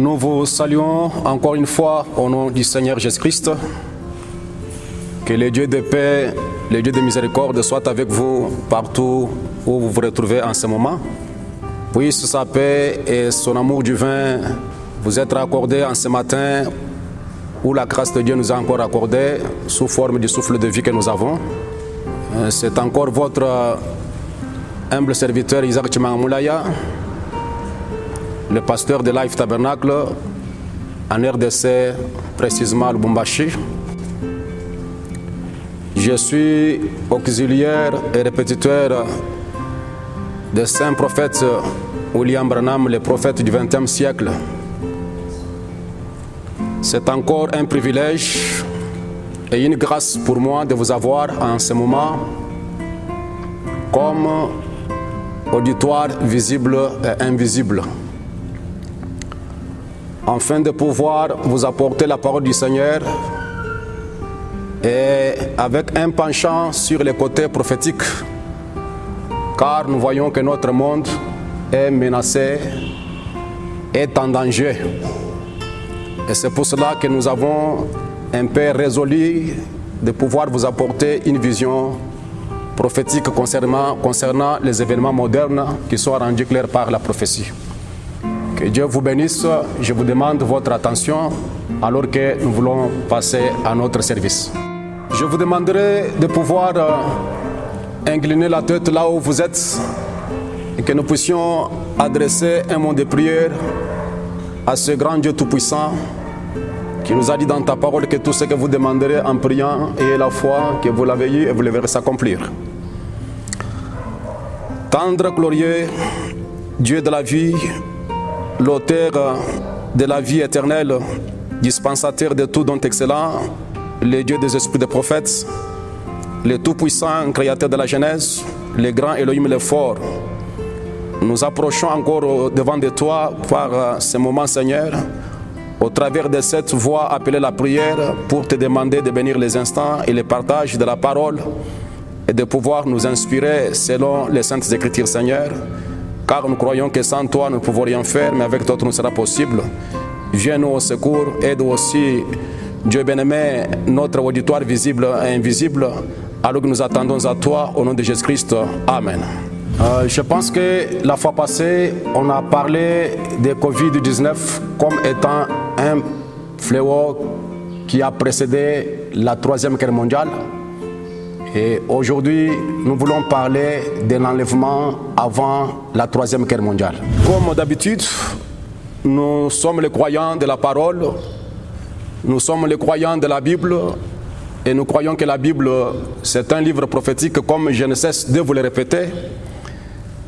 Nous vous saluons encore une fois au nom du Seigneur Jésus-Christ. Que le Dieu de paix, le Dieu de miséricorde soit avec vous partout où vous vous retrouvez en ce moment. Puisse sa paix et son amour divin vous être accordés en ce matin où la grâce de Dieu nous a encore accordé sous forme du souffle de vie que nous avons. C'est encore votre humble serviteur Isaac Chimangamoulaya, le pasteur de Life Tabernacle en RDC, précisément à Lubumbashi. Je suis auxiliaire et répétiteur des saints prophètes William Branham, le prophète du XXe siècle. C'est encore un privilège et une grâce pour moi de vous avoir en ce moment comme auditoire visible et invisible, afin de pouvoir vous apporter la parole du Seigneur et avec un penchant sur les côtés prophétiques, car nous voyons que notre monde est menacé, est en danger. Et c'est pour cela que nous avons un peu résolu de pouvoir vous apporter une vision prophétique concernant les événements modernes qui sont rendus clairs par la prophétie. Que Dieu vous bénisse. Je vous demande votre attention alors que nous voulons passer à notre service. Je vous demanderai de pouvoir incliner la tête là où vous êtes et que nous puissions adresser un mot de prière à ce grand Dieu Tout-Puissant qui nous a dit dans ta parole que tout ce que vous demanderez en priant, ayez la foi que vous l'avez eu et vous le verrez s'accomplir. Tendre, glorieux, Dieu de la vie, l'auteur de la vie éternelle, dispensateur de tout don excellent, le Dieu des esprits des prophètes, le Tout-Puissant, créateur de la Genèse, le grand Elohim, le fort. Nous approchons encore devant de toi par ce moment, Seigneur, au travers de cette voix appelée la prière, pour te demander de bénir les instants et les partages de la parole et de pouvoir nous inspirer selon les Saintes Écritures, Seigneur, car nous croyons que sans toi nous ne pouvons rien faire, mais avec toi tout nous sera possible. Viens-nous au secours, aide aussi, Dieu bien-aimé, notre auditoire visible et invisible, alors que nous attendons à toi, au nom de Jésus-Christ. Amen. Je pense que la fois passée, on a parlé de Covid-19 comme étant un fléau qui a précédé la Troisième Guerre mondiale. Et aujourd'hui, nous voulons parler de l'enlèvement avant la Troisième Guerre mondiale. Comme d'habitude, nous sommes les croyants de la parole, nous sommes les croyants de la Bible, et nous croyons que la Bible, c'est un livre prophétique, comme je ne cesse de vous le répéter.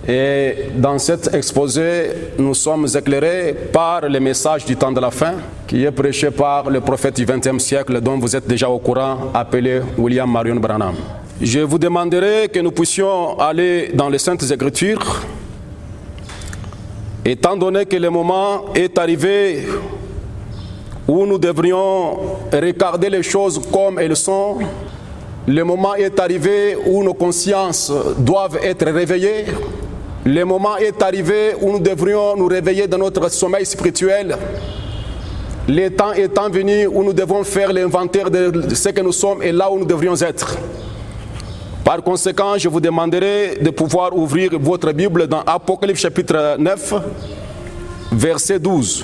Et dans cet exposé, nous sommes éclairés par le message du temps de la fin, qui est prêché par le prophète du XXe siècle, dont vous êtes déjà au courant, appelé William Marion Branham. Je vous demanderai que nous puissions aller dans les Saintes Écritures, étant donné que le moment est arrivé où nous devrions regarder les choses comme elles sont. Le moment est arrivé où nos consciences doivent être réveillées. Le moment est arrivé où nous devrions nous réveiller de notre sommeil spirituel. Le temps étant venu où nous devons faire l'inventaire de ce que nous sommes et là où nous devrions être. Par conséquent, je vous demanderai de pouvoir ouvrir votre Bible dans Apocalypse chapitre 9, verset 12.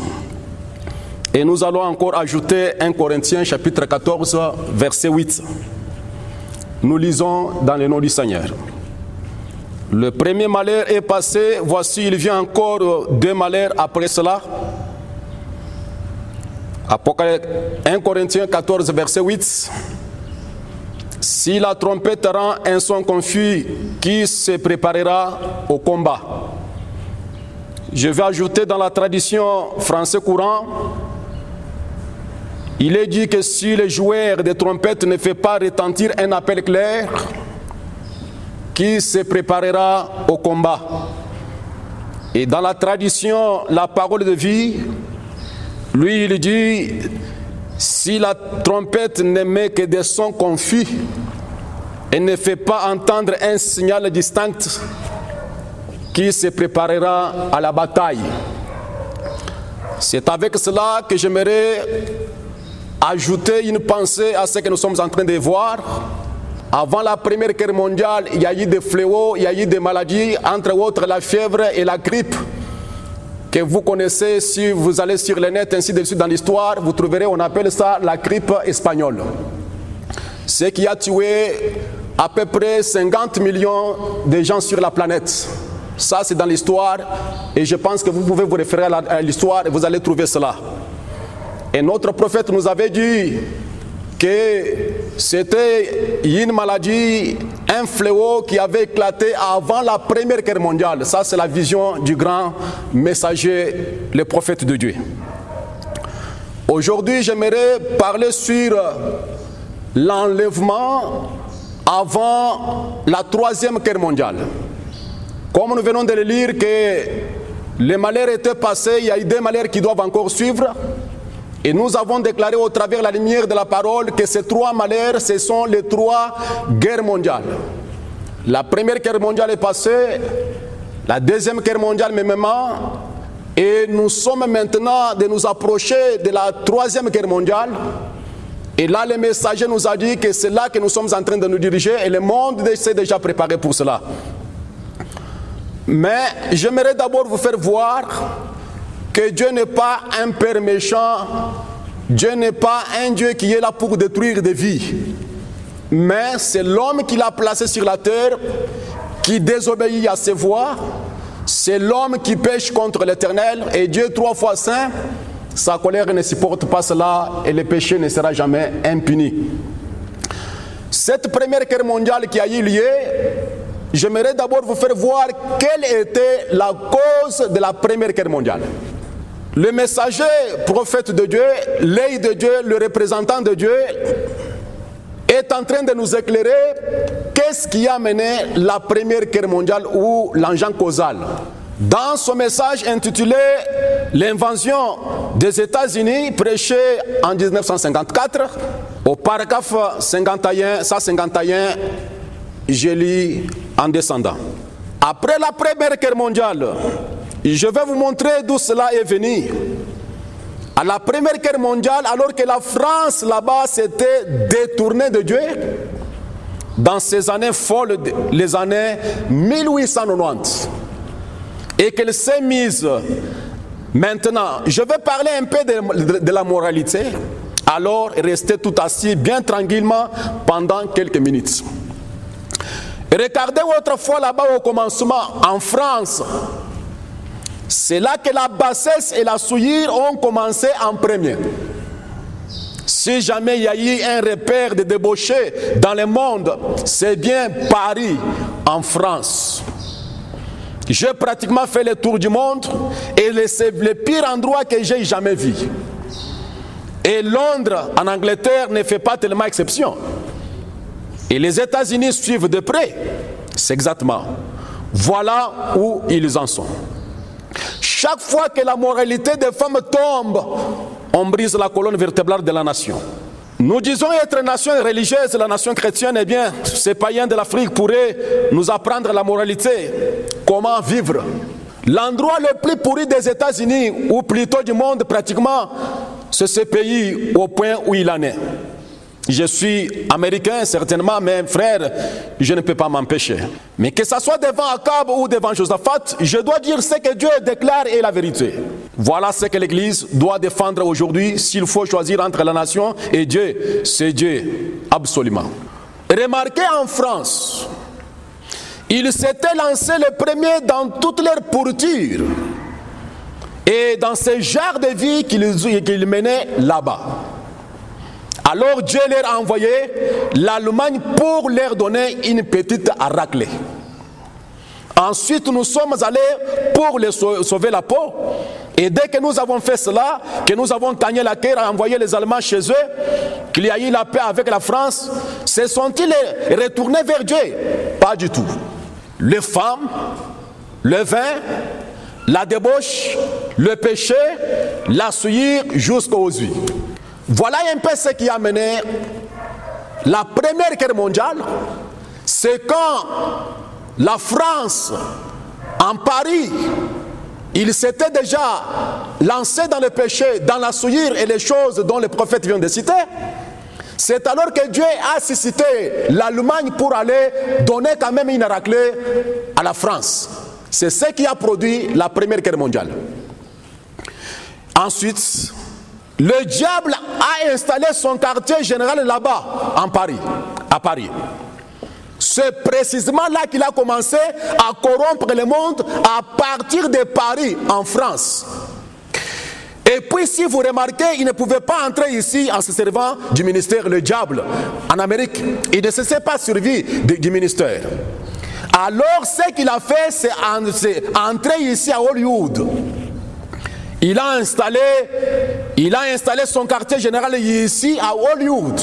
Et nous allons encore ajouter 1 Corinthiens chapitre 14, verset 8. Nous lisons dans le nom du Seigneur. Le premier malheur est passé, voici il vient encore deux malheurs après cela. 1 Corinthiens 14, verset 8. Si la trompette rend un son confus, qui se préparera au combat? Je vais ajouter dans la tradition français courant, il est dit que si le joueur de trompette ne fait pas retentir un appel clair, qui se préparera au combat? Et dans la tradition, la parole de vie, lui il dit, si la trompette n'émet que des sons confus et ne fait pas entendre un signal distinct, qui se préparera à la bataille. C'est avec cela que j'aimerais ajouter une pensée à ce que nous sommes en train de voir. Avant la Première Guerre mondiale, il y a eu des fléaux, il y a eu des maladies, entre autres la fièvre et la grippe, que vous connaissez si vous allez sur le net, ainsi de suite dans l'histoire, vous trouverez, on appelle ça la grippe espagnole. Ce qui a tué à peu près 50 millions de gens sur la planète. Ça, c'est dans l'histoire, et je pense que vous pouvez vous référer à l'histoire et vous allez trouver cela. Et notre prophète nous avait dit que c'était une maladie, un fléau qui avait éclaté avant la Première Guerre mondiale. Ça, c'est la vision du grand messager, le prophète de Dieu. Aujourd'hui, j'aimerais parler sur l'enlèvement avant la Troisième Guerre mondiale. Comme nous venons de le lire que les malheurs étaient passés, il y a eu des malheurs qui doivent encore suivre. Et nous avons déclaré au travers de la lumière de la parole que ces trois malheurs, ce sont les trois guerres mondiales. La Première Guerre mondiale est passée, la Deuxième Guerre mondiale même, et nous sommes maintenant de nous approcher de la Troisième Guerre mondiale. Et là, le messager nous a dit que c'est là que nous sommes en train de nous diriger et le monde s'est déjà préparé pour cela. Mais j'aimerais d'abord vous faire voir que Dieu n'est pas un père méchant, Dieu n'est pas un Dieu qui est là pour détruire des vies. Mais c'est l'homme qui l'a placé sur la terre, qui désobéit à ses voies. C'est l'homme qui pêche contre l'Éternel. Et Dieu, 3 fois saint, sa colère ne supporte pas cela et le péché ne sera jamais impuni. Cette Première Guerre mondiale qui a eu lieu, j'aimerais d'abord vous faire voir quelle était la cause de la Première Guerre mondiale. Le messager, prophète de Dieu, l'œil de Dieu, le représentant de Dieu, est en train de nous éclairer qu'est-ce qui a mené la Première Guerre mondiale ou l'engin causal. Dans son message intitulé « L'invention des États-Unis » prêché en 1954, au paragraphe 51, je lis en descendant. Après la Première Guerre mondiale, je vais vous montrer d'où cela est venu. À la Première Guerre mondiale, alors que la France là-bas s'était détournée de Dieu, dans ces années folles, les années 1890, et qu'elle s'est mise maintenant, je vais parler un peu de la moralité, alors restez tout assis bien tranquillement pendant quelques minutes. Regardez autrefois là-bas au commencement, en France, c'est là que la bassesse et la souillure ont commencé en premier. Si jamais il y a eu un repère de débauchés dans le monde, c'est bien Paris, en France. J'ai pratiquement fait le tour du monde et c'est le pire endroit que j'ai jamais vu. Et Londres, en Angleterre, ne fait pas tellement exception. Et les États-Unis suivent de près. C'est exactement. Voilà où ils en sont. Chaque fois que la moralité des femmes tombe, on brise la colonne vertébrale de la nation. Nous disons être nation religieuse, la nation chrétienne, eh bien, ces païens de l'Afrique pourraient nous apprendre la moralité, comment vivre. L'endroit le plus pourri des États-Unis, ou plutôt du monde pratiquement, c'est ce pays au point où il en est. Je suis américain, certainement, mais frère, je ne peux pas m'empêcher. Mais que ce soit devant Akab ou devant Josaphat, je dois dire ce que Dieu déclare est la vérité. Voilà ce que l'Église doit défendre aujourd'hui, s'il faut choisir entre la nation et Dieu. C'est Dieu, absolument. Remarquez en France, ils s'étaient lancés les premiers dans toutes leurs pourritures et dans ce genre de vie qu'ils menaient là-bas. Alors Dieu leur a envoyé l'Allemagne pour leur donner une petite raclée. Ensuite, nous sommes allés pour les sauver la peau. Et dès que nous avons fait cela, que nous avons gagné la guerre, envoyé les Allemands chez eux, qu'il y a eu la paix avec la France, se sont-ils retournés vers Dieu? Pas du tout. Les femmes, le vin, la débauche, le péché, la souillure jusqu'aux yeux. Voilà un peu ce qui a mené la Première Guerre mondiale. C'est quand la France, en Paris, il s'était déjà lancé dans le péché, dans la souillure et les choses dont les prophètes viennent de citer. C'est alors que Dieu a suscité l'Allemagne pour aller donner quand même une raclée à la France. C'est ce qui a produit la Première Guerre mondiale. Ensuite, le diable a installé son quartier général là-bas, à Paris. C'est précisément là qu'il a commencé à corrompre le monde à partir de Paris, en France. Et puis, si vous remarquez, il ne pouvait pas entrer ici en se servant du ministère, le diable, en Amérique. Il ne se s'est pas servi du ministère. Alors, ce qu'il a fait, c'est entrer ici à Hollywood. Il a installé son quartier général ici à Hollywood.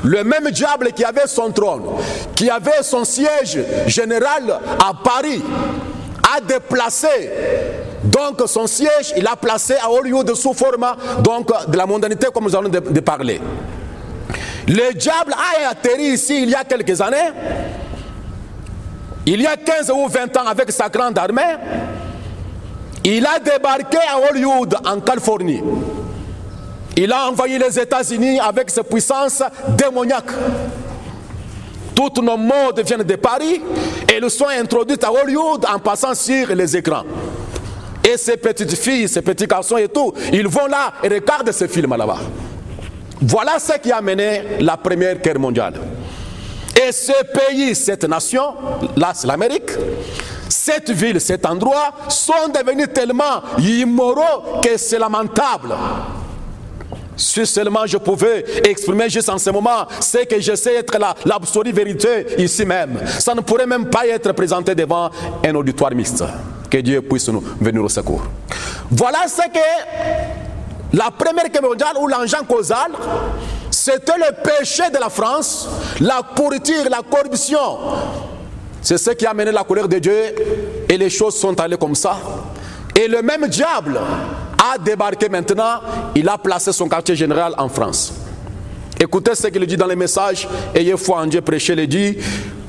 Le même diable qui avait son trône, qui avait son siège général à Paris, a déplacé donc son siège, il a placé à Hollywood sous forme donc de la mondanité comme nous allons de parler. Le diable a atterri ici il y a quelques années, il y a 15 ou 20 ans avec sa grande armée. Il a débarqué à Hollywood, en Californie. Il a envahi les États-Unis avec ses puissances démoniaques. Toutes nos modes viennent de Paris et elles sont introduites à Hollywood en passant sur les écrans. Et ces petites filles, ces petits garçons et tout, ils vont là et regardent ces films là-bas. Voilà ce qui a mené la Première Guerre mondiale. Et ce pays, cette nation, là c'est l'Amérique, cette ville, cet endroit sont devenus tellement immoraux que c'est lamentable. Si seulement je pouvais exprimer juste en ce moment ce que je sais être l'absolue vérité ici même, ça ne pourrait même pas être présenté devant un auditoire mixte. Que Dieu puisse nous venir au secours. Voilà ce que la Première Guerre mondiale ou l'engin causal, c'était le péché de la France, la pourriture, la corruption. C'est ce qui a mené la colère de Dieu et les choses sont allées comme ça. Et le même diable a débarqué maintenant, il a placé son quartier général en France. Écoutez ce qu'il dit dans les messages, ayez foi en Dieu, prêchez, le dit,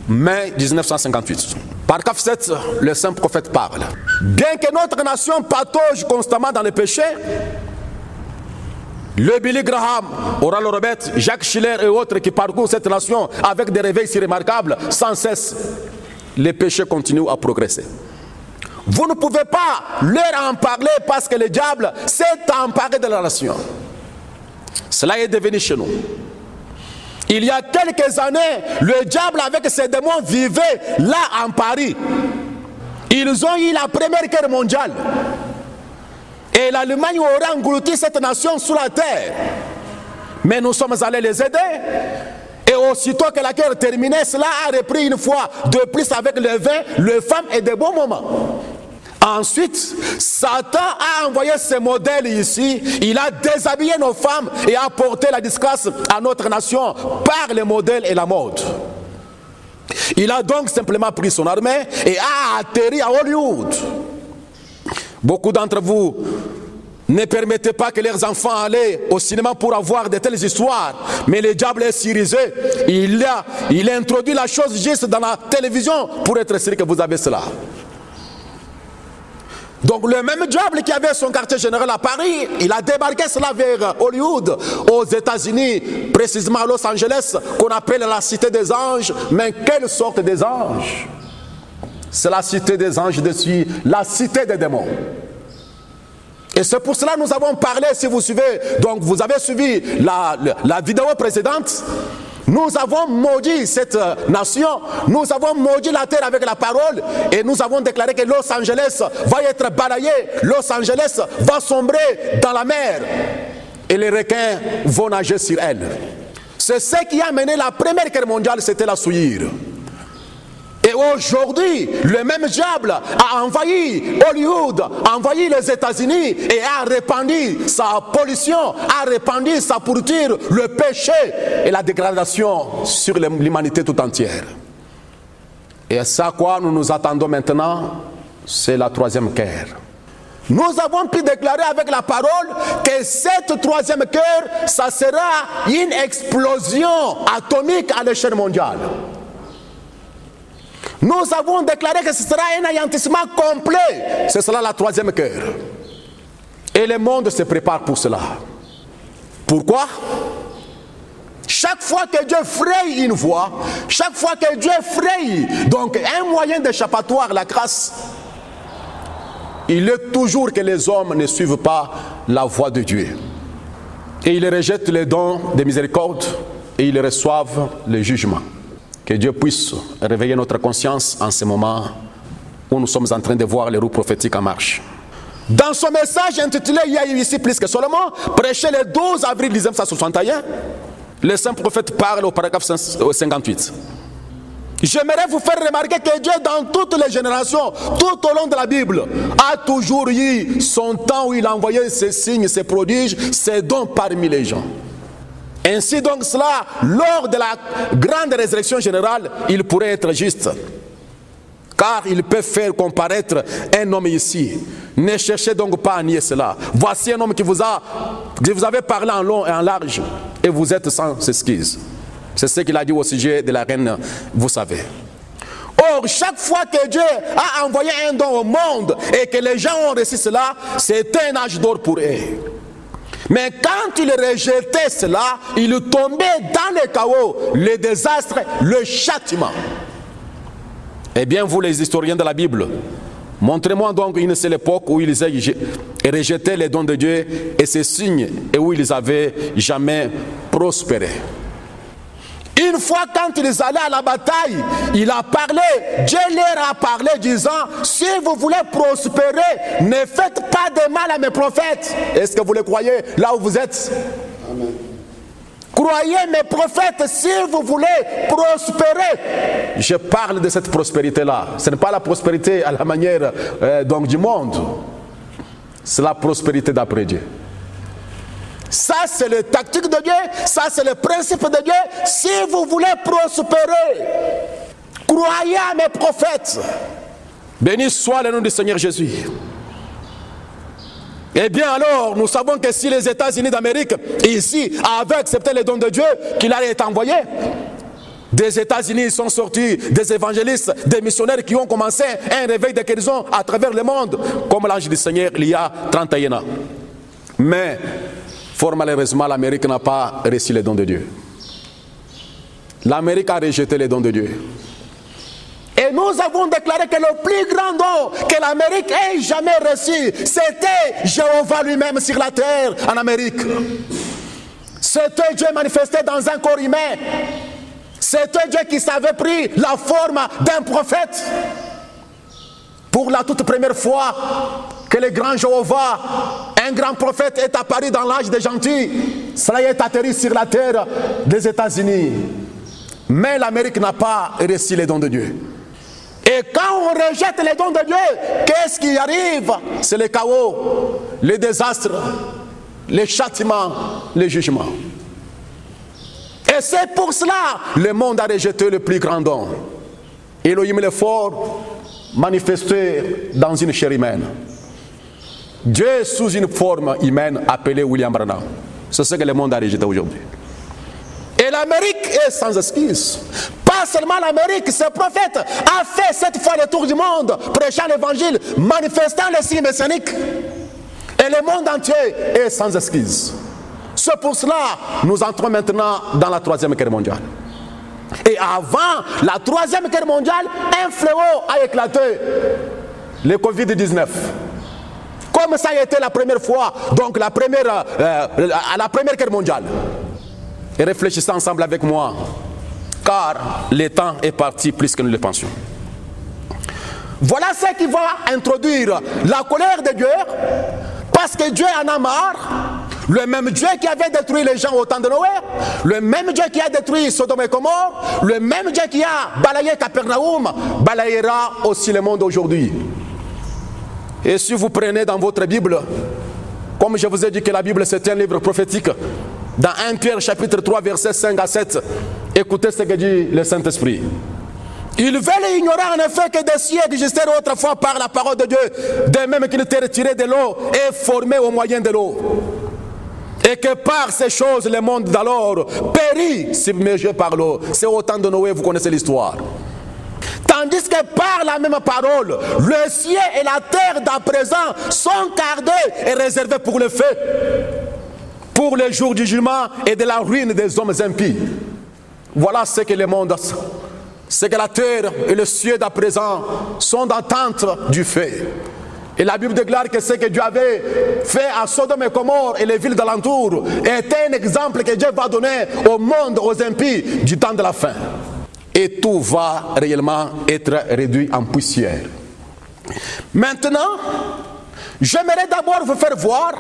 mai 1958. Par Cafset, le saint prophète parle. Bien que notre nation patauge constamment dans le péché, le Billy Graham, Oral Robert, Jacques Schiller et autres qui parcourent cette nation avec des réveils si remarquables, sans cesse, les péchés continuent à progresser. Vous ne pouvez pas leur en parler parce que le diable s'est emparé de la nation. Cela est devenu chez nous. Il y a quelques années, le diable avec ses démons vivait là en Paris. Ils ont eu la Première Guerre mondiale. Et l'Allemagne aurait englouti cette nation sous la terre. Mais nous sommes allés les aider. Et aussitôt que la guerre terminait, cela a repris une fois de plus avec le vin, les femmes et de bons moments. Ensuite, Satan a envoyé ses modèles ici. Il a déshabillé nos femmes et a porté la disgrâce à notre nation par les modèles et la mode. Il a donc simplement pris son armée et a atterri à Hollywood. Beaucoup d'entre vous ne permettez pas que leurs enfants allaient au cinéma pour avoir de telles histoires. Mais le diable est sirisé. Il a introduit la chose juste dans la télévision pour être sûr que vous avez cela. Donc le même diable qui avait son quartier général à Paris, il a débarqué cela vers Hollywood, aux États-Unis, précisément à Los Angeles, qu'on appelle la cité des anges. Mais quelle sorte des anges? C'est la cité des anges dessus, la cité des démons. Et c'est pour cela que nous avons parlé, si vous suivez, donc vous avez suivi la vidéo précédente. Nous avons maudit cette nation, nous avons maudit la terre avec la parole et nous avons déclaré que Los Angeles va être balayé, Los Angeles va sombrer dans la mer et les requins vont nager sur elle. C'est ce qui a mené la Première Guerre mondiale, c'était la souillure. Et aujourd'hui, le même diable a envahi Hollywood, a envahi les États-Unis et a répandu sa pollution, a répandu sa pourriture, le péché et la dégradation sur l'humanité tout entière. Et c'est à quoi nous nous attendons maintenant, c'est la troisième guerre. Nous avons pu déclarer avec la parole que cette troisième guerre, ça sera une explosion atomique à l'échelle mondiale. Nous avons déclaré que ce sera un anéantissement complet. Ce sera la troisième guerre. Et le monde se prépare pour cela. Pourquoi? Chaque fois que Dieu fraye une voie, chaque fois que Dieu fraye donc un moyen d'échappatoire, la grâce, il est toujours que les hommes ne suivent pas la voie de Dieu. Et ils rejettent les dons de miséricorde et ils reçoivent le jugement. Que Dieu puisse réveiller notre conscience en ce moment où nous sommes en train de voir les roues prophétiques en marche. Dans son message intitulé « Il y a eu ici plus que Solomon », prêché le 12 avril 1961, le saint prophète parle au paragraphe 58. J'aimerais vous faire remarquer que Dieu, dans toutes les générations, tout au long de la Bible, a toujours eu son temps où il a envoyé ses signes, ses prodiges, ses dons parmi les gens. Ainsi donc cela, lors de la grande résurrection générale, il pourrait être juste. Car il peut faire comparaître un homme ici. Ne cherchez donc pas à nier cela. Voici un homme qui vous avait parlé en long et en large, et vous êtes sans excuse. C'est ce qu'il a dit au sujet de la reine, vous savez. Or, chaque fois que Dieu a envoyé un don au monde et que les gens ont reçu cela, c'était un âge d'or pour eux. Mais quand il rejetait cela, il tombait dans le chaos, le désastre, le châtiment. Eh bien, vous les historiens de la Bible, montrez-moi donc une seule époque où ils aient rejeté les dons de Dieu et ses signes et où ils avaient jamais prospéré. Une fois quand ils allaient à la bataille, il a parlé, Dieu leur a parlé disant, si vous voulez prospérer, ne faites pas de mal à mes prophètes. Est-ce que vous le croyez là où vous êtes? Amen. Croyez mes prophètes si vous voulez prospérer. Je parle de cette prospérité-là. Ce n'est pas la prospérité à la manière donc du monde. C'est la prospérité d'après Dieu. Ça, c'est le tactique de Dieu. Ça, c'est le principe de Dieu. Si vous voulez prospérer, croyez à mes prophètes. Béni soit le nom du Seigneur Jésus. Eh bien alors, nous savons que si les États-Unis d'Amérique, ici, avaient accepté les dons de Dieu, qu'il allait être envoyé, des États-Unis sont sortis des évangélistes, des missionnaires qui ont commencé un réveil de guérison à travers le monde, comme l'ange du Seigneur il y a 31 ans. Mais, fort malheureusement, l'Amérique n'a pas reçu les dons de Dieu. L'Amérique a rejeté les dons de Dieu. Et nous avons déclaré que le plus grand don que l'Amérique ait jamais reçu, c'était Jéhovah lui-même sur la terre en Amérique. C'était Dieu manifesté dans un corps humain. C'était Dieu qui s'avait pris la forme d'un prophète. Pour la toute première fois que le grand Jéhovah, un grand prophète, est apparu dans l'âge des gentils, cela est atterri sur la terre des États-Unis. Mais l'Amérique n'a pas reçu les dons de Dieu. Et quand on rejette les dons de Dieu, qu'est-ce qui arrive? C'est le chaos, le désastre, le châtiment, le jugement. Et c'est pour cela que le monde a rejeté le plus grand don. Elohim le fort, manifesté dans une chair humaine. Dieu sous une forme humaine appelée William Branham. C'est ce que le monde a rejeté aujourd'hui. Et l'Amérique est sans excuse. Pas seulement l'Amérique, ce prophète a fait cette fois le tour du monde, prêchant l'évangile, manifestant les signes messianiques. Et le monde entier est sans excuse. C'est pour cela que nous entrons maintenant dans la troisième guerre mondiale. Et avant la troisième guerre mondiale, un fléau a éclaté, le Covid-19. Comme ça a été la première fois, donc à la première guerre mondiale. Et réfléchissez ensemble avec moi, car le temps est parti plus que nous le pensions. Voilà ce qui va introduire la colère de Dieu, parce que Dieu en a marre. Le même Dieu qui avait détruit les gens au temps de Noé, le même Dieu qui a détruit Sodome et Gomorrhe, le même Dieu qui a balayé Capernaum, balayera aussi le monde aujourd'hui. Et si vous prenez dans votre Bible, comme je vous ai dit que la Bible c'est un livre prophétique, dans 1 Pierre chapitre 3 versets 5 à 7, écoutez ce que dit le Saint-Esprit. Ils veulent ignorer en effet que des cieux existèrent autrefois par la parole de Dieu, de même qu'il était retiré de l'eau et formé au moyen de l'eau. Et que par ces choses, le monde d'alors périt submergé par l'eau. C'est au temps de Noé, vous connaissez l'histoire. Tandis que par la même parole, le ciel et la terre d'à présent sont gardés et réservés pour le feu, pour le jour du jugement et de la ruine des hommes impies. Voilà ce que le monde, c'est que la terre et le ciel d'à présent sont d'attente du feu. Et la Bible déclare que ce que Dieu avait fait à Sodome et Gomorrhe et les villes d'alentour était un exemple que Dieu va donner au monde, aux impies, du temps de la fin. Et tout va réellement être réduit en poussière. Maintenant, j'aimerais d'abord vous faire voir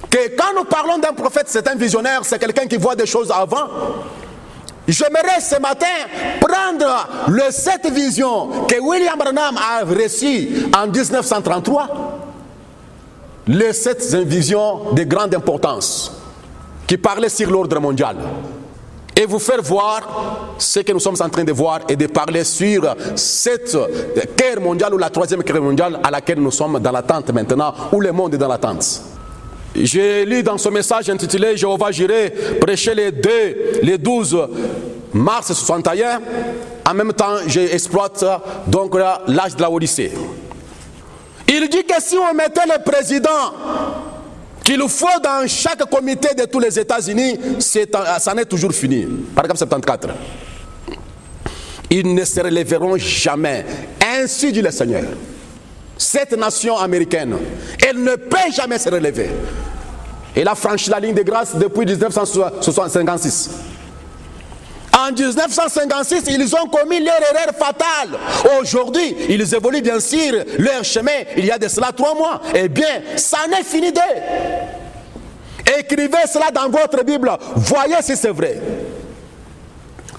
que quand nous parlons d'un prophète, c'est un visionnaire, c'est quelqu'un qui voit des choses avant. J'aimerais ce matin prendre cette vision que William Branham a reçue en 1933, les 7 visions de grande importance qui parlaient sur l'ordre mondial, et vous faire voir ce que nous sommes en train de voir et de parler sur cette guerre mondiale ou la 3e guerre mondiale à laquelle nous sommes dans l'attente maintenant, où le monde est dans l'attente. J'ai lu dans ce message intitulé « Jéhovah Jireh » prêché les 12 mars 61. En même temps, j'exploite donc l'âge de la Odyssée. Il dit que si on mettait le président qu'il faut dans chaque comité de tous les États-Unis, ça n'est toujours fini. Paragraphe 74. Ils ne se relèveront jamais. Ainsi dit le Seigneur. Cette nation américaine, elle ne peut jamais se relever. Elle a franchi la ligne de grâce depuis 1956. En 1956, ils ont commis leur erreur fatale. Aujourd'hui, ils évoluent bien sûr leur chemin. Il y a de cela 3 mois. Eh bien, ça n'est fini d'eux. Écrivez cela dans votre Bible. Voyez si c'est vrai.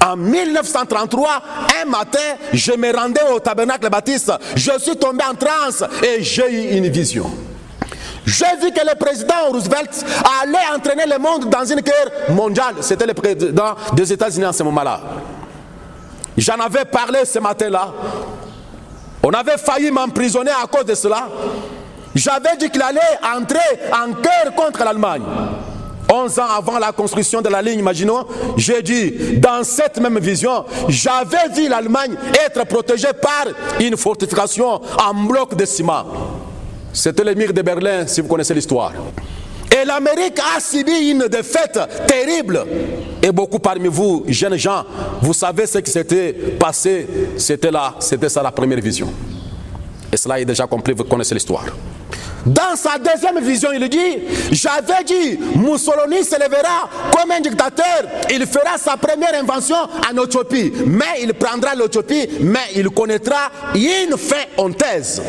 En 1933, un matin, je me rendais au tabernacle baptiste. Je suis tombé en transe et j'ai eu une vision. J'ai vu que le président Roosevelt allait entraîner le monde dans une guerre mondiale. C'était le président des États-Unis en ce moment-là. J'en avais parlé ce matin-là. On avait failli m'emprisonner à cause de cela. J'avais dit qu'il allait entrer en guerre contre l'Allemagne. 11 ans avant la construction de la ligne, imaginons, j'ai dit, dans cette même vision, j'avais vu l'Allemagne être protégée par une fortification en bloc de ciment. C'était le mur de Berlin, si vous connaissez l'histoire. Et l'Amérique a subi une défaite terrible. Et beaucoup parmi vous, jeunes gens, vous savez ce qui s'était passé. C'était ça la première vision. Et cela est déjà compris, vous connaissez l'histoire. Dans sa deuxième vision, il dit, j'avais dit, Mussolini se lèvera comme un dictateur, il fera sa première invention en Éthiopie, mais il prendra l'Éthiopie, mais il connaîtra une fin honteuse.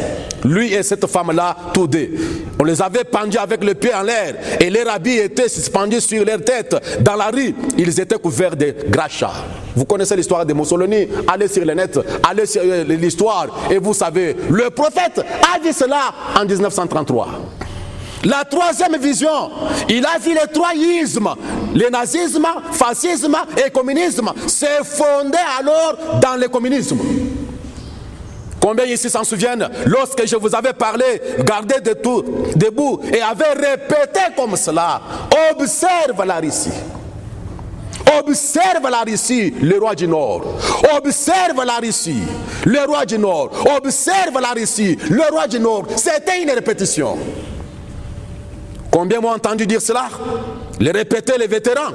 Lui et cette femme-là, tous deux, on les avait pendus avec le pied en l'air, et les habits étaient suspendus sur leur tête. Dans la rue, ils étaient couverts de crachats. Vous connaissez l'histoire de Mussolini, allez sur le net, allez sur l'histoire, et vous savez, le prophète a dit cela en 1933. La troisième vision, il a vu les 3 ismes, le nazisme, fascisme et communisme, s'est fondé alors dans le communisme. Combien ici s'en souviennent, lorsque je vous avais parlé, gardez debout et avez répété comme cela, observe la Russie. Observe la Russie, le roi du Nord. Observe la Russie, le roi du Nord. Observe la Russie, le roi du Nord. C'était une répétition. Combien m'ont entendu dire cela? Les répéter les vétérans.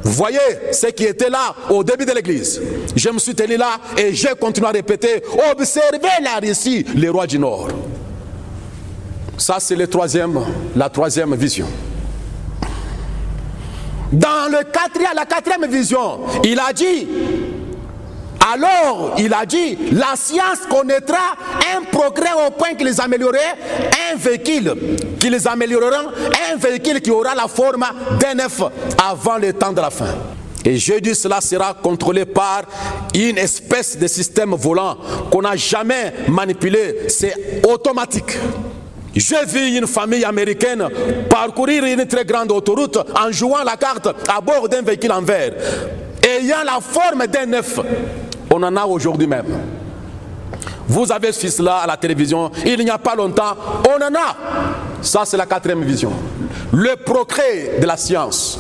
Vous voyez ce qui était là au début de l'église. Je me suis tenu là et j'ai continué à répéter. Observez la Russie, le roi du Nord. Ça c'est la troisième vision. Dans la 4e vision, il a dit, la science connaîtra un progrès au point qu'ils amélioreront un véhicule, un véhicule qui aura la forme d'un œuf avant le temps de la fin. Et je dis cela sera contrôlé par une espèce de système volant qu'on n'a jamais manipulé, c'est automatique. J'ai vu une famille américaine parcourir une très grande autoroute en jouant la carte à bord d'un véhicule en verre, ayant la forme d'un œuf. On en a aujourd'hui même. Vous avez vu cela à la télévision, il n'y a pas longtemps, on en a. Ça c'est la 4e vision. Le progrès de la science.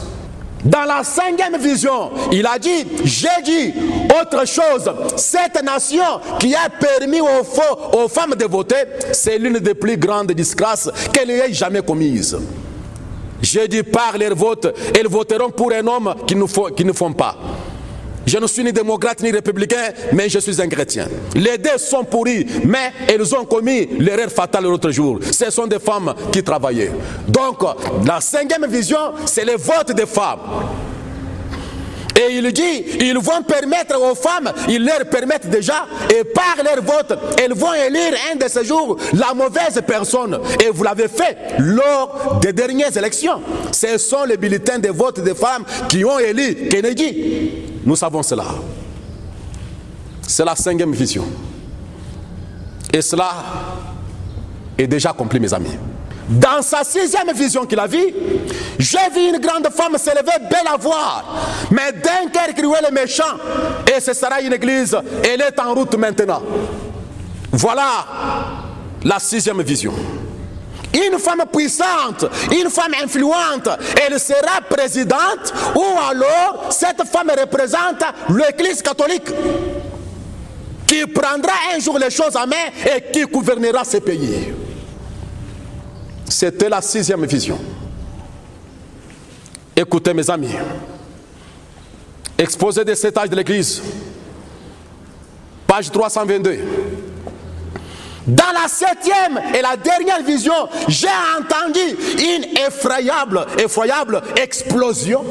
Dans la 5e vision, il a dit, j'ai dit autre chose. Cette nation qui a permis aux femmes de voter, c'est l'une des plus grandes disgrâces qu'elle ait jamais commises. J'ai dit, par leur vote, elles voteront pour un homme qui ne font pas. Je ne suis ni démocrate ni républicain, mais je suis un chrétien. Les deux sont pourris, mais elles ont commis l'erreur fatale l'autre jour. Ce sont des femmes qui travaillaient. Donc, la 5e vision, c'est le vote des femmes. Et il dit, ils vont permettre aux femmes, ils leur permettent déjà, et par leur vote, elles vont élire un de ces jours la mauvaise personne. Et vous l'avez fait lors des dernières élections. Ce sont les bulletins de vote des femmes qui ont élu Kennedy. Nous savons cela. C'est la 5e vision. Et cela est déjà accompli, mes amis. Dans sa 6e vision qu'il a vue, j'ai vu une grande femme s'élever belle à voir, mais d'un cœur cruel et méchant, et ce sera une église, elle est en route maintenant. Voilà la 6e vision. Une femme puissante, une femme influente, elle sera présidente, ou alors cette femme représente l'église catholique, qui prendra un jour les choses en main et qui gouvernera ce pays. C'était la 6e vision. Écoutez mes amis, exposé des 7 âges de l'église, page 322. Dans la 7e et la dernière vision, j'ai entendu une effroyable explosion.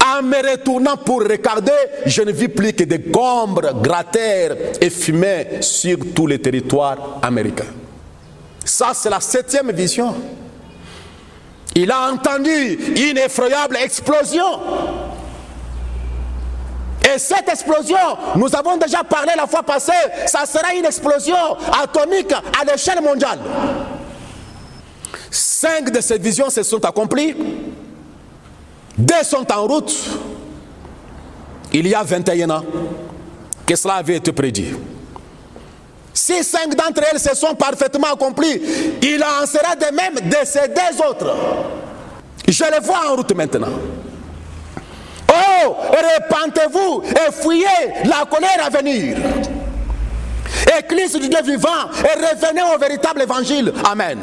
En me retournant pour regarder, je ne vis plus que des combres, cratères et fumées sur tous les territoires américains. Ça, c'est la 7e vision. Il a entendu une effroyable explosion. Et cette explosion, nous avons déjà parlé la fois passée, ça sera une explosion atomique à l'échelle mondiale. 5 de ces visions se sont accomplies. 2 sont en route. Il y a 21 ans que cela avait été prédit. Si 5 d'entre elles se sont parfaitement accomplies, il en sera de même de ces 2 autres. Je les vois en route maintenant. Oh, répentez-vous et fuyez la colère à venir. Église du Dieu vivant, et revenez au véritable évangile. Amen.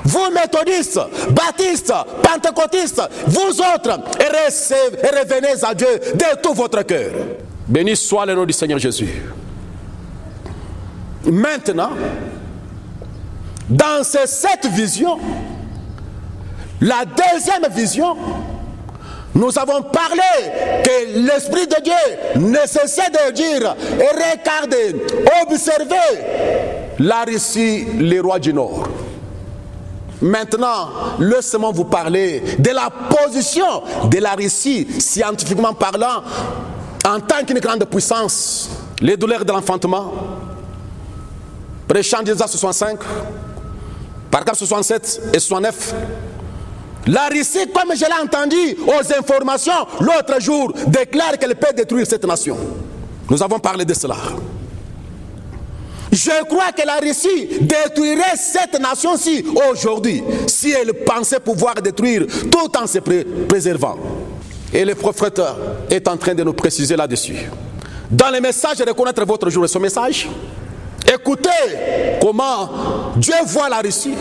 Vous méthodistes, baptistes, pentecôtistes, vous autres, et revenez à Dieu de tout votre cœur. Béni soit le nom du Seigneur Jésus. Maintenant, dans ces 7 visions, la 2e vision, nous avons parlé que l'Esprit de Dieu ne cessait de dire et regardez, observez la Russie, les rois du Nord. Maintenant, laissez-moi vous parler de la position de la Russie, scientifiquement parlant, en tant qu'une grande puissance. Les douleurs de l'enfantement, prêchant d'Isaïe 65, paragraphe 67 et 69. La Russie, comme je l'ai entendu aux informations l'autre jour, déclare qu'elle peut détruire cette nation. Nous avons parlé de cela. Je crois que la Russie détruirait cette nation-ci aujourd'hui, si elle pensait pouvoir détruire tout en se préservant. Et le prophète est en train de nous préciser là-dessus. Dans le message, reconnaître votre jour et son message, écoutez comment Dieu voit la Russie.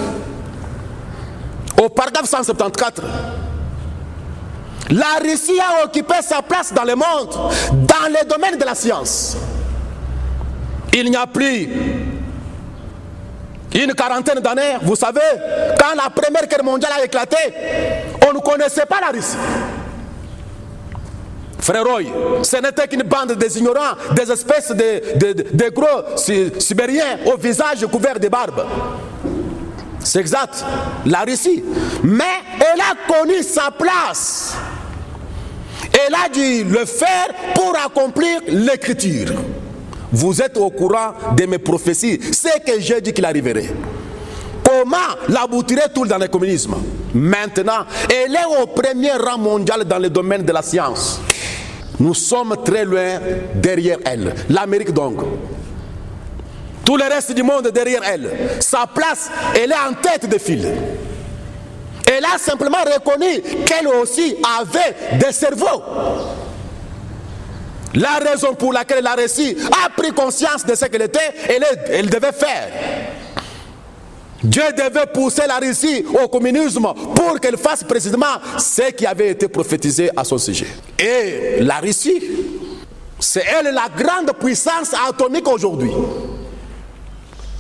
Au paragraphe 174, la Russie a occupé sa place dans le monde, dans le domaine de la science. Il n'y a plus une quarantaine d'années, vous savez, quand la Première Guerre mondiale a éclaté, on ne connaissait pas la Russie. Frère Roy, ce n'était qu'une bande des ignorants, des espèces de gros sibériens au visage couvert de barbe. C'est exact, la Russie. Mais elle a connu sa place. Elle a dû le faire pour accomplir l'écriture. Vous êtes au courant de mes prophéties, c'est que j'ai dit qu'il arriverait. Comment l'aboutirait tout dans le communisme? Maintenant, elle est au premier rang mondial dans le domaine de la science. Nous sommes très loin derrière elle. L'Amérique donc. Tout le reste du monde derrière elle. Sa place, elle est en tête de file. Elle a simplement reconnu qu'elle aussi avait des cerveaux. La raison pour laquelle la Russie a pris conscience de ce qu'elle était, elle devait faire. Dieu devait pousser la Russie au communisme pour qu'elle fasse précisément ce qui avait été prophétisé à son sujet. Et la Russie, c'est elle la grande puissance atomique aujourd'hui.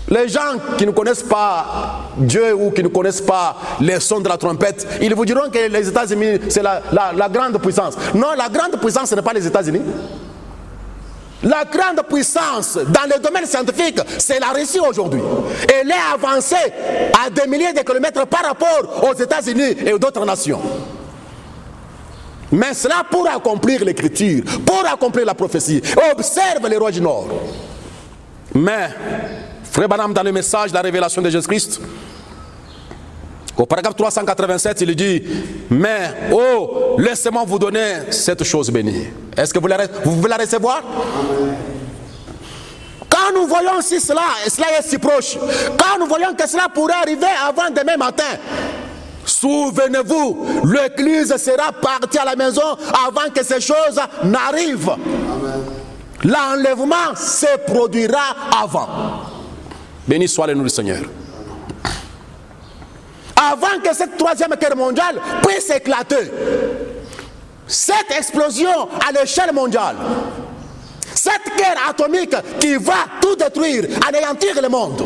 Les gens qui ne connaissent pas Dieu ou qui ne connaissent pas les sons de la trompette, ils vous diront que les États-Unis, c'est la grande puissance. Non, la grande puissance, ce n'est pas les États-Unis. La grande puissance dans le domaine scientifique, c'est la Russie aujourd'hui. Elle est avancée à des milliers de kilomètres par rapport aux États-Unis et aux autres nations. Mais cela pour accomplir l'écriture, pour accomplir la prophétie. Observe les rois du Nord. Mais, Frère Branham, dans le message de la révélation de Jésus-Christ, au paragraphe 387, il dit, mais, oh, laissez-moi vous donner cette chose bénie. Est-ce que vous pouvez la recevoir? Quand nous voyons si cela est si proche, quand nous voyons que cela pourrait arriver avant demain matin, souvenez-vous, l'église sera partie à la maison avant que ces choses n'arrivent. L'enlèvement se produira avant. Béni soit le nom du Seigneur. Avant que cette troisième guerre mondiale puisse éclater, cette explosion à l'échelle mondiale, cette guerre atomique qui va tout détruire, anéantir le monde,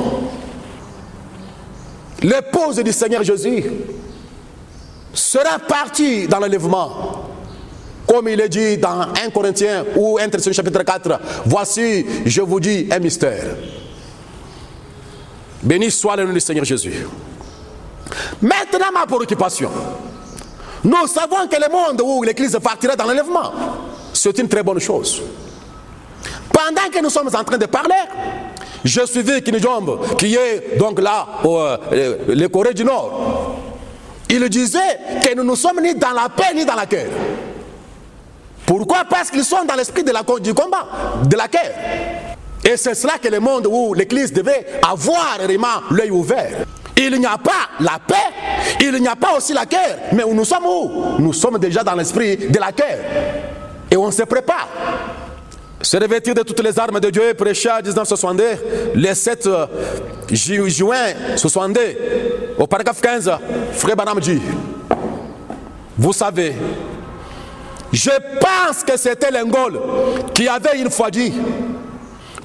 l'épouse du Seigneur Jésus sera partie dans l'enlèvement. Comme il est dit dans 1 Corinthiens ou 1 Thessaloniciens chapitre 4, voici, je vous dis un mystère. Béni soit le nom du Seigneur Jésus. Maintenant, ma préoccupation. Nous savons que le monde où l'église partira dans l'enlèvement, c'est une très bonne chose. Pendant que nous sommes en train de parler, je suivis Kim Jong, qui est donc là, le Corée du Nord. Il disait que nous ne sommes ni dans la paix ni dans la guerre. Pourquoi? Parce qu'ils sont dans l'esprit du combat, de la guerre. Et c'est cela que le monde où l'église devait avoir vraiment l'œil ouvert. Il n'y a pas la paix, il n'y a pas aussi la guerre. Mais nous sommes où? Nous sommes déjà dans l'esprit de la guerre. Et on se prépare. Se revêtir de toutes les armes de Dieu, prêché en 1962, le 7 juin 62, au paragraphe 15, Frère Branham dit, vous savez, je pense que c'était l'Engol qui avait une fois dit,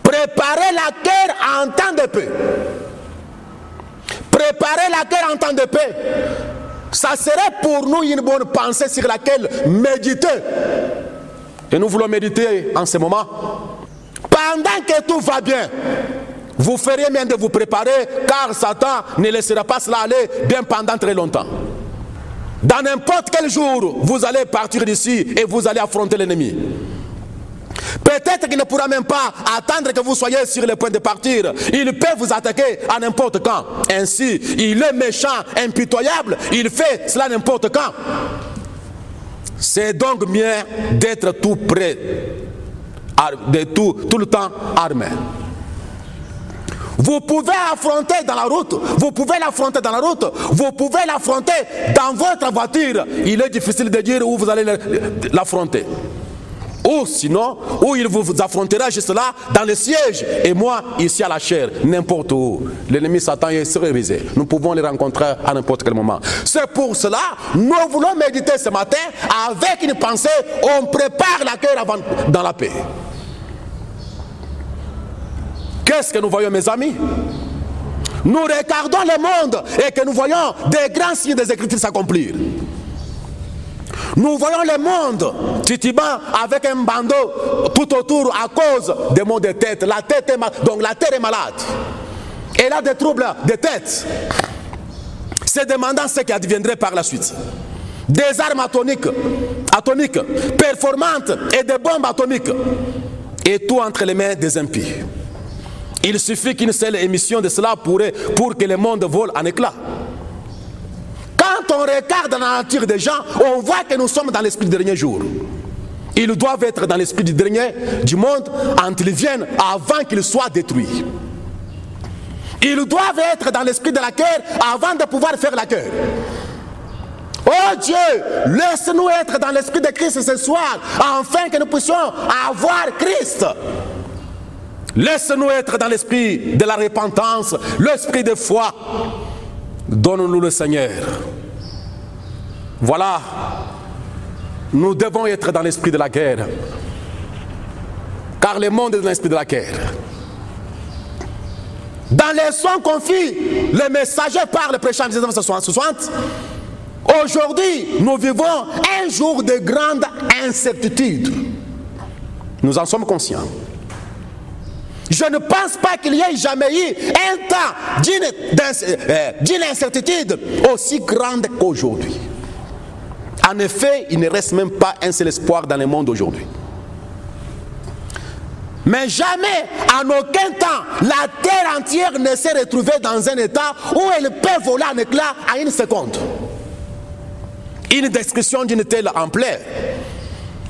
préparez la guerre en temps de paix. Préparer la guerre en temps de paix, ça serait pour nous une bonne pensée sur laquelle méditer. Et nous voulons méditer en ce moment. Pendant que tout va bien, vous feriez bien de vous préparer, car Satan ne laissera pas cela aller bien pendant très longtemps. Dans n'importe quel jour, vous allez partir d'ici et vous allez affronter l'ennemi. Peut-être qu'il ne pourra même pas attendre que vous soyez sur le point de partir. Il peut vous attaquer à n'importe quand. Ainsi, il est méchant, impitoyable. Il fait cela n'importe quand. C'est donc mieux d'être tout prêt, tout le temps armé. Vous pouvez affronter dans la route, vous pouvez l'affronter dans la route, vous pouvez l'affronter dans votre voiture. Il est difficile de dire où vous allez l'affronter. Ou sinon, où il vous affrontera juste là, dans le siège, et moi, ici à la chair, n'importe où. L'ennemi Satan est révisé. Nous pouvons les rencontrer à n'importe quel moment. C'est pour cela, nous voulons méditer ce matin avec une pensée, on prépare la guerre avant, dans la paix. Qu'est-ce que nous voyons, mes amis? Nous regardons le monde et que nous voyons des grands signes des Écritures s'accomplir. Nous voyons le monde titubant avec un bandeau tout autour à cause des maux de tête. La tête est malade. Donc la terre est malade. Elle a des troubles de tête. Se demandant ce qui adviendrait par la suite. Des armes atomiques, performantes et des bombes atomiques. Et tout entre les mains des impies. Il suffit qu'une seule émission de cela pour que le monde vole en éclats. Quand on regarde dans la nature des gens, on voit que nous sommes dans l'esprit du dernier jour. Ils doivent être dans l'esprit du monde quand ils viennent avant qu'ils soient détruits. Ils doivent être dans l'esprit de la guerre avant de pouvoir faire la guerre. Oh Dieu, laisse-nous être dans l'esprit de Christ ce soir, afin que nous puissions avoir Christ. Laisse-nous être dans l'esprit de la repentance, l'esprit de foi. Donne-nous le Seigneur. Voilà, nous devons être dans l'esprit de la guerre, car le monde est dans l'esprit de la guerre. Dans les sons confis, le messager parle, prêchant en 1960. Aujourd'hui, nous vivons un jour de grande incertitude. Nous en sommes conscients. Je ne pense pas qu'il y ait jamais eu un temps d'une incertitude aussi grande qu'aujourd'hui. En effet, il ne reste même pas un seul espoir dans le monde aujourd'hui. Mais jamais, en aucun temps, la terre entière ne s'est retrouvée dans un état où elle peut voler en éclats à une seconde. Une description d'une telle ampleur,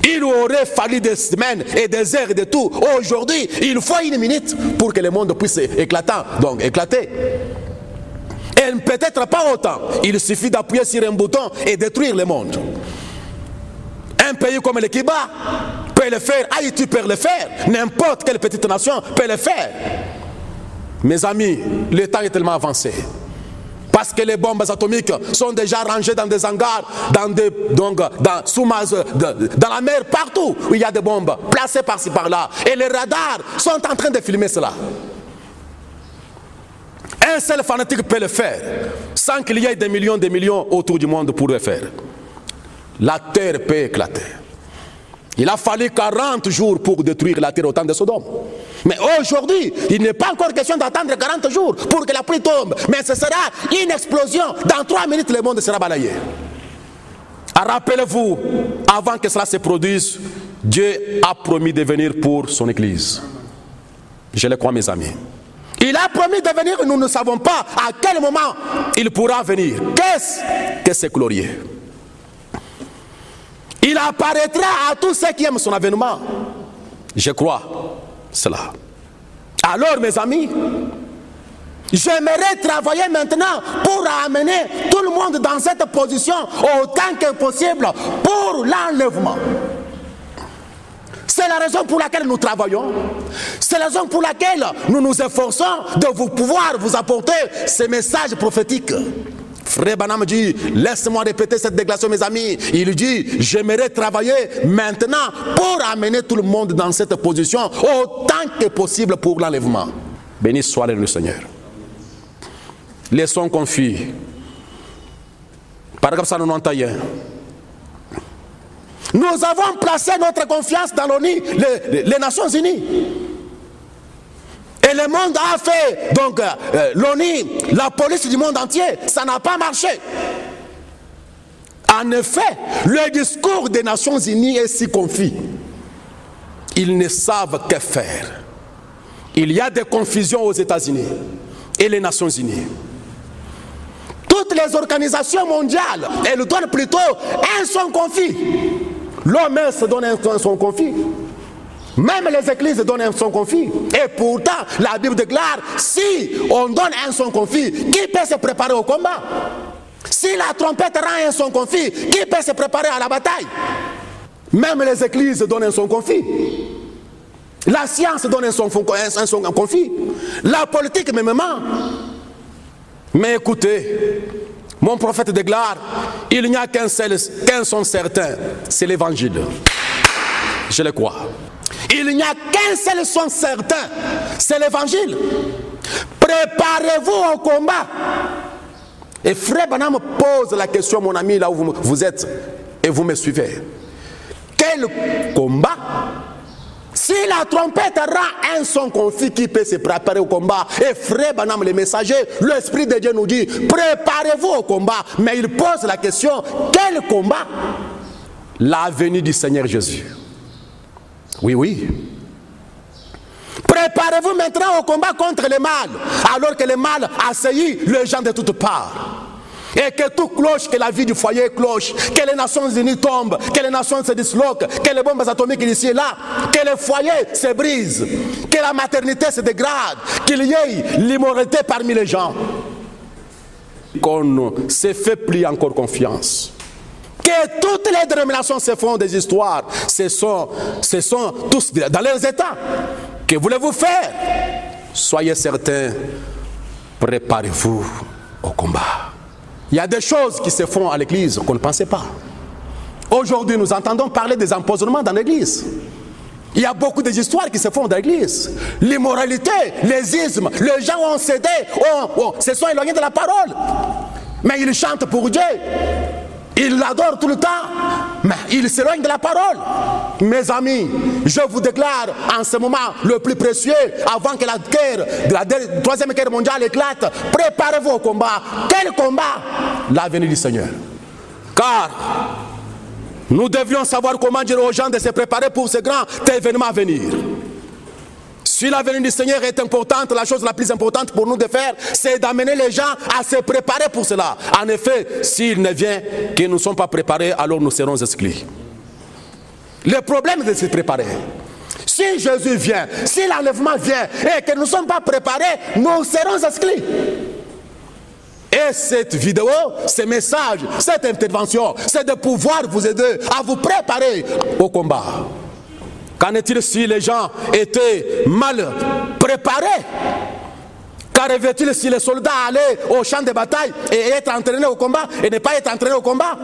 il aurait fallu des semaines et des heures et de tout. Aujourd'hui, il faut une minute pour que le monde puisse éclater. Et peut-être pas autant. Il suffit d'appuyer sur un bouton et détruire le monde. Un pays comme le Cuba peut le faire, Haïti peut le faire, n'importe quelle petite nation peut le faire. Mes amis, le temps est tellement avancé. Parce que les bombes atomiques sont déjà rangées dans des hangars, dans la mer, partout où il y a des bombes, placées par-ci par-là. Et les radars sont en train de filmer cela. Un seul fanatique peut le faire, sans qu'il y ait des millions autour du monde pour le faire. La terre peut éclater. Il a fallu 40 jours pour détruire la terre au temps de Sodome. Mais aujourd'hui, il n'est pas encore question d'attendre 40 jours pour que la pluie tombe. Mais ce sera une explosion. Dans 3 minutes, le monde sera balayé. Rappelez-vous, avant que cela se produise, Dieu a promis de venir pour son Église. Je le crois, mes amis. Il a promis de venir, nous ne savons pas à quel moment il pourra venir. Qu'est-ce que c'est glorieux? Il apparaîtra à tous ceux qui aiment son avènement. Je crois cela. Alors, mes amis, j'aimerais travailler maintenant pour amener tout le monde dans cette position autant que possible pour l'enlèvement. C'est la raison pour laquelle nous travaillons. C'est la raison pour laquelle nous nous efforçons de pouvoir vous apporter ces messages prophétiques. Frère Branham dit, laisse-moi répéter cette déclaration, mes amis. Il dit, j'aimerais travailler maintenant pour amener tout le monde dans cette position autant que possible pour l'enlèvement. Béni soit le Seigneur. Laissons confus. Paragraphe 191. Nous avons placé notre confiance dans l'ONU, les Nations Unies. Et le monde a fait, donc l'ONU, la police du monde entier, ça n'a pas marché. En effet, le discours des Nations Unies est si confus. Ils ne savent que faire. Il y a des confusions aux États-Unis et les Nations Unies. Toutes les organisations mondiales, elles donnent plutôt un son confus. L'OMS donne un son confus. Même les églises donnent un son confus. Et pourtant, la Bible déclare, si on donne un son confus, qui peut se préparer au combat? Si la trompette rend un son confus, qui peut se préparer à la bataille? Même les églises donnent un son confus. La science donne un son confus. La politique même. Mais écoutez, mon prophète déclare, il n'y a qu'un son certain, c'est l'évangile. Je le crois. Il n'y a qu'un seul son certain, c'est l'évangile. Préparez-vous au combat. Et Frère Branham pose la question, mon ami, là où vous êtes, et vous me suivez. Quel combat? Si la trompette rend un son confus, qui peut se préparer au combat? Et Frère Branham, le messager, l'Esprit de Dieu nous dit, préparez-vous au combat. Mais il pose la question, quel combat? La venue du Seigneur Jésus. Oui, oui. Préparez-vous maintenant au combat contre le mal, alors que le mal assaillit les gens de toutes parts. Et que tout cloche, que la vie du foyer cloche, que les Nations Unies tombent, que les nations se disloquent, que les bombes atomiques ici et là, que les foyers se brisent, que la maternité se dégrade, qu'il y ait l'immoralité parmi les gens. Qu'on ne se fait plus encore confiance. que toutes les dénominations se font des histoires. Ce sont tous dans leurs états. Que voulez-vous faire? Soyez certains, préparez-vous au combat. Il y a des choses qui se font à l'église qu'on ne pensait pas. Aujourd'hui, nous entendons parler des empoisonnements dans l'église. Il y a beaucoup d'histoires qui se font dans l'église. L'immoralité, les ismes, les gens ont cédé, se sont éloignés de la parole. Mais ils chantent pour Dieu. Ils l'adorent tout le temps. Mais ils s'éloignent de la parole. Mes amis, je vous déclare en ce moment le plus précieux, avant que la guerre, la troisième guerre mondiale éclate, préparez-vous au combat. Quel combat? La venue du Seigneur. Car nous devions savoir comment dire aux gens de se préparer pour ce grand événement à venir. Si la venue du Seigneur est importante, la chose la plus importante pour nous de faire, c'est d'amener les gens à se préparer pour cela. En effet, s'il ne vient que nous ne sommes pas préparés, alors nous serons exclus. Le problème est de se préparer. Si Jésus vient, si l'enlèvement vient et que nous ne sommes pas préparés, nous serons exclus. Et cette vidéo, ce message, cette intervention, c'est de pouvoir vous aider à vous préparer au combat. Qu'en est-il si les gens étaient mal préparés? Qu'arrive-t-il si les soldats allaient au champ de bataille et être entraînés au combat et ne pas être entraînés au combat?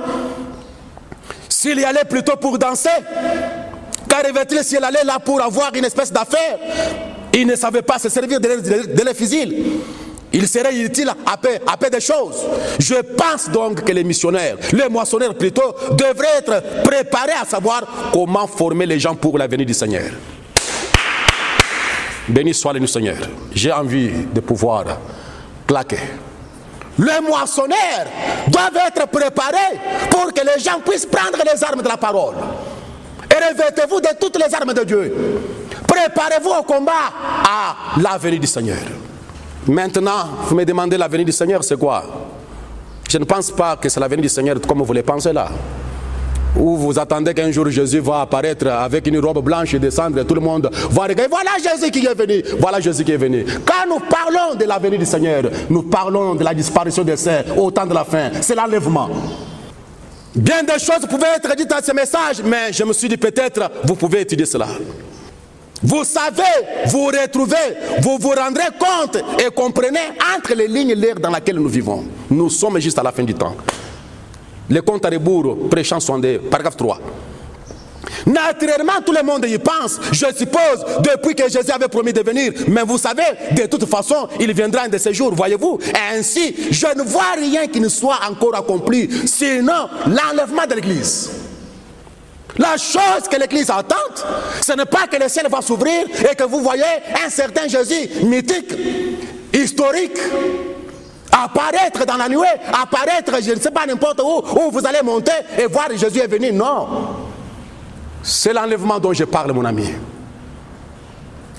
S'il y allait plutôt pour danser, qu'arrive-t-il s'il allait là pour avoir une espèce d'affaire? Il ne savait pas se servir de les fusils. Il serait utile à peu de choses. Je pense donc que les missionnaires, les moissonneurs plutôt, devraient être préparés à savoir comment former les gens pour la venue du Seigneur. Béni soit le Seigneur. J'ai envie de pouvoir claquer. Les moissonneurs doivent être préparés pour que les gens puissent prendre les armes de la parole. Et revêtez-vous de toutes les armes de Dieu. Préparez-vous au combat à la venue du Seigneur. Maintenant, vous me demandez la venue du Seigneur, c'est quoi? Je ne pense pas que c'est la venue du Seigneur comme vous le pensez là. Ou vous attendez qu'un jour Jésus va apparaître avec une robe blanche et descendre et tout le monde va regarder. Voilà Jésus qui est venu. Voilà Jésus qui est venu. Quand nous parlons de la venue du Seigneur, nous parlons de la disparition des saints au temps de la fin. C'est l'enlèvement. Bien des choses pouvaient être dites dans ce message, mais je me suis dit peut-être vous pouvez étudier cela. Vous savez, vous retrouvez, vous vous rendrez compte et comprenez entre les lignes l'ère dans laquelle nous vivons. Nous sommes juste à la fin du temps. Le compte à rebours, prêchant 62, paragraphe 3. Naturellement, tout le monde y pense, je suppose, depuis que Jésus avait promis de venir. Mais vous savez, de toute façon, il viendra un de ces jours, voyez-vous. Et ainsi, je ne vois rien qui ne soit encore accompli, sinon l'enlèvement de l'Église. La chose que l'Église attend, ce n'est pas que le ciel va s'ouvrir et que vous voyez un certain Jésus mythique, historique, apparaître dans la nuée, apparaître, je ne sais pas n'importe où vous allez monter et voir Jésus est venu. Non. C'est l'enlèvement dont je parle, mon ami.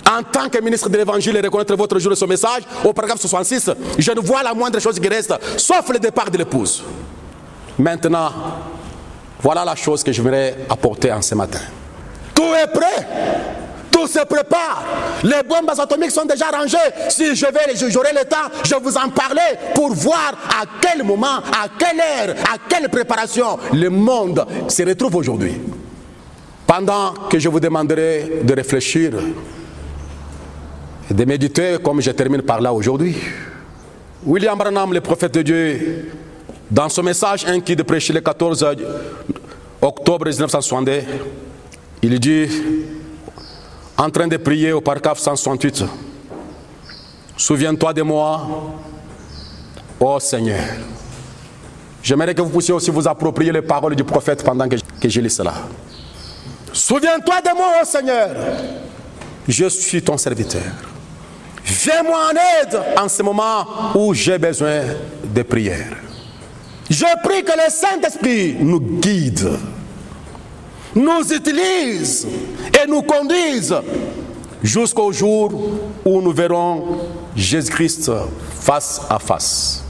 En tant que ministre de l'Évangile, et reconnaître votre jour de ce message, au paragraphe 66, je ne vois la moindre chose qui reste, sauf le départ de l'épouse. Maintenant, voilà la chose que je voudrais apporter en ce matin. Tout est prêt. Tout se prépare. Les bombes atomiques sont déjà rangées. Si j'aurai le temps, je vous en parler pour voir à quel moment, à quelle heure, à quelle préparation le monde se retrouve aujourd'hui. Pendant que je vous demanderai de réfléchir et de méditer, comme je termine par là aujourd'hui, William Branham, le prophète de Dieu, dans son message qui de prêcher le 14 octobre 1962, il dit, en train de prier au paragraphe 168, « Souviens-toi de moi, ô Seigneur. » J'aimerais que vous puissiez aussi vous approprier les paroles du prophète pendant que je lis cela. « Souviens-toi de moi, ô Seigneur. Je suis ton serviteur. Viens-moi en aide en ce moment où j'ai besoin de prière. Je prie que le Saint-Esprit nous guide, nous utilise et nous conduise jusqu'au jour où nous verrons Jésus-Christ face à face.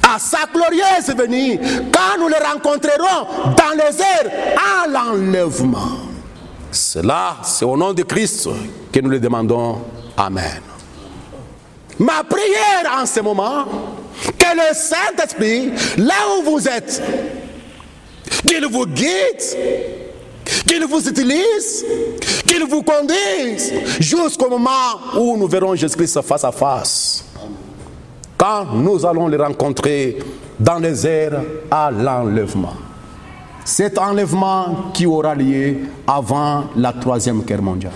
À sa glorieuse venue, quand nous le rencontrerons dans les airs à l'enlèvement. Cela, c'est au nom de Christ que nous le demandons. Amen. Ma prière en ce moment, que le Saint-Esprit, là où vous êtes, qu'il vous guide, qu'il vous utilise, qu'il vous conduise jusqu'au moment où nous verrons Jésus-Christ face à face. Quand nous allons le rencontrer dans les airs à l'enlèvement. Cet enlèvement qui aura lieu avant la Troisième Guerre mondiale.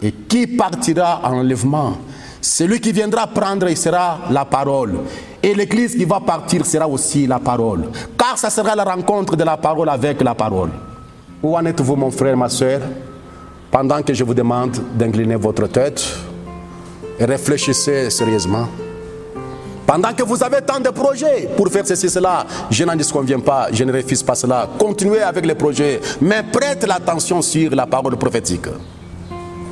Et qui partira en enlèvement? Celui qui viendra prendre sera la parole. Et l'église qui va partir sera aussi la parole. Car ça sera la rencontre de la parole avec la parole. Où en êtes-vous, mon frère, ma soeur? Pendant que je vous demande d'incliner votre tête et réfléchissez sérieusement. Pendant que vous avez tant de projets pour faire ceci, cela, je n'en disconviens pas, je ne refuse pas cela. Continuez avec les projets, mais prêtez l'attention sur la parole prophétique.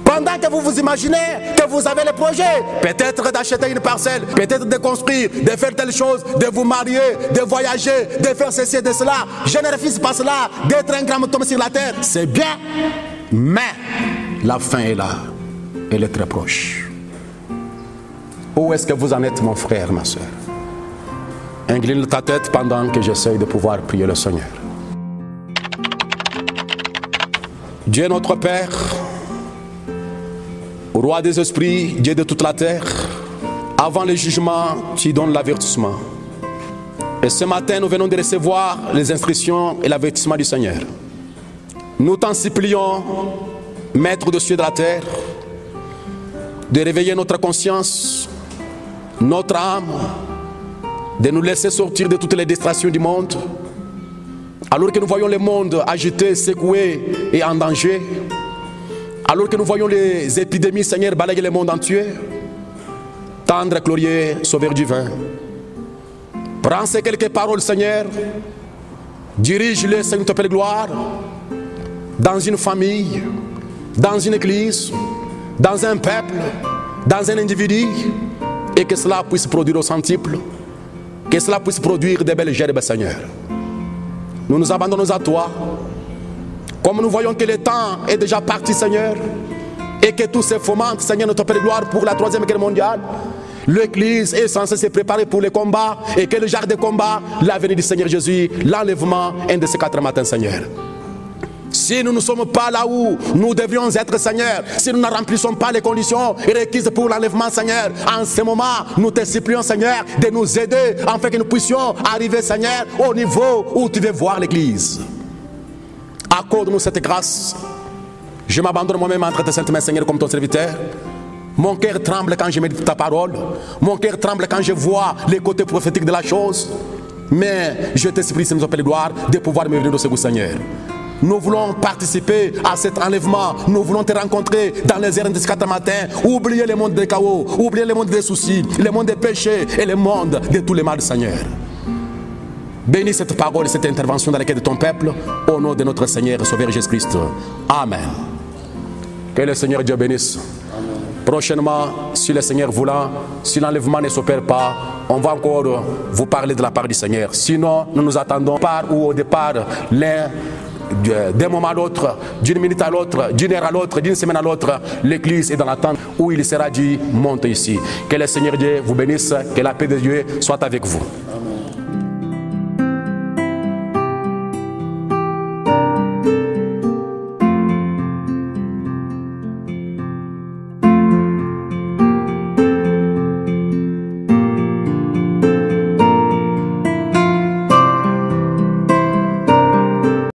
Pendant que vous vous imaginez que vous avez les projets, peut-être d'acheter une parcelle, peut-être de construire, de faire telle chose, de vous marier, de voyager, de faire ceci et de cela, je ne refuse pas cela, d'être un grand homme sur la terre, c'est bien, mais la fin est là, elle est très proche. Où est-ce que vous en êtes, mon frère, ma soeur? Incline ta tête pendant que j'essaye de pouvoir prier le Seigneur. Dieu notre Père, Roi des esprits, Dieu de toute la terre, avant le jugement, tu donnes l'avertissement. Et ce matin, nous venons de recevoir les instructions et l'avertissement du Seigneur. Nous t'en supplions, Maître des cieux de la terre, de réveiller notre conscience, notre âme, de nous laisser sortir de toutes les distractions du monde, alors que nous voyons le monde agité, secoué et en danger, alors que nous voyons les épidémies, Seigneur, balayer le monde entier. Tendre, glorieux, sauveur divin, prends ces quelques paroles, Seigneur, dirige-les, Seigneur, te plaît, gloire, dans une famille, dans une église, dans un peuple, dans un individu, et que cela puisse produire au centuple, que cela puisse produire des belles gerbes, Seigneur. Nous nous abandonnons à toi, comme nous voyons que le temps est déjà parti, Seigneur, et que tout se fomente, Seigneur, notre Père de gloire, pour la Troisième Guerre mondiale. L'Église est censée se préparer pour les combats, et que le genre de combat, la venue du Seigneur Jésus, l'enlèvement, un de ces 4 matins, Seigneur. Si nous ne sommes pas là où nous devrions être, Seigneur, si nous ne remplissons pas les conditions requises pour l'enlèvement, Seigneur, en ce moment, nous te supplions, Seigneur, de nous aider afin que nous puissions arriver, Seigneur, au niveau où tu veux voir l'Église. Accorde-nous cette grâce. Je m'abandonne moi-même entre tes saintes mains, Seigneur, comme ton serviteur. Mon cœur tremble quand je médite ta parole. Mon cœur tremble quand je vois les côtés prophétiques de la chose. Mais je te supplie, Seigneur, de gloire, de pouvoir me venir au secours, Seigneur. Nous voulons participer à cet enlèvement. Nous voulons te rencontrer dans les airs de ce 4 matin. Oubliez le monde des chaos, oubliez le monde des soucis, le monde des péchés et le monde de tous les mal, Seigneur. Bénis cette parole et cette intervention dans laquelle de ton peuple, au nom de notre Seigneur et Sauveur Jésus-Christ. Amen. Que le Seigneur Dieu bénisse. Amen. Prochainement, si le Seigneur voulant, si l'enlèvement ne s'opère pas, on va encore vous parler de la part du Seigneur. Sinon, nous nous attendons par ou au départ, d'un moment à l'autre, d'une minute à l'autre, d'une heure à l'autre, d'une semaine à l'autre, l'Église est dans l'attente où il sera dit, monte ici. Que le Seigneur Dieu vous bénisse, que la paix de Dieu soit avec vous.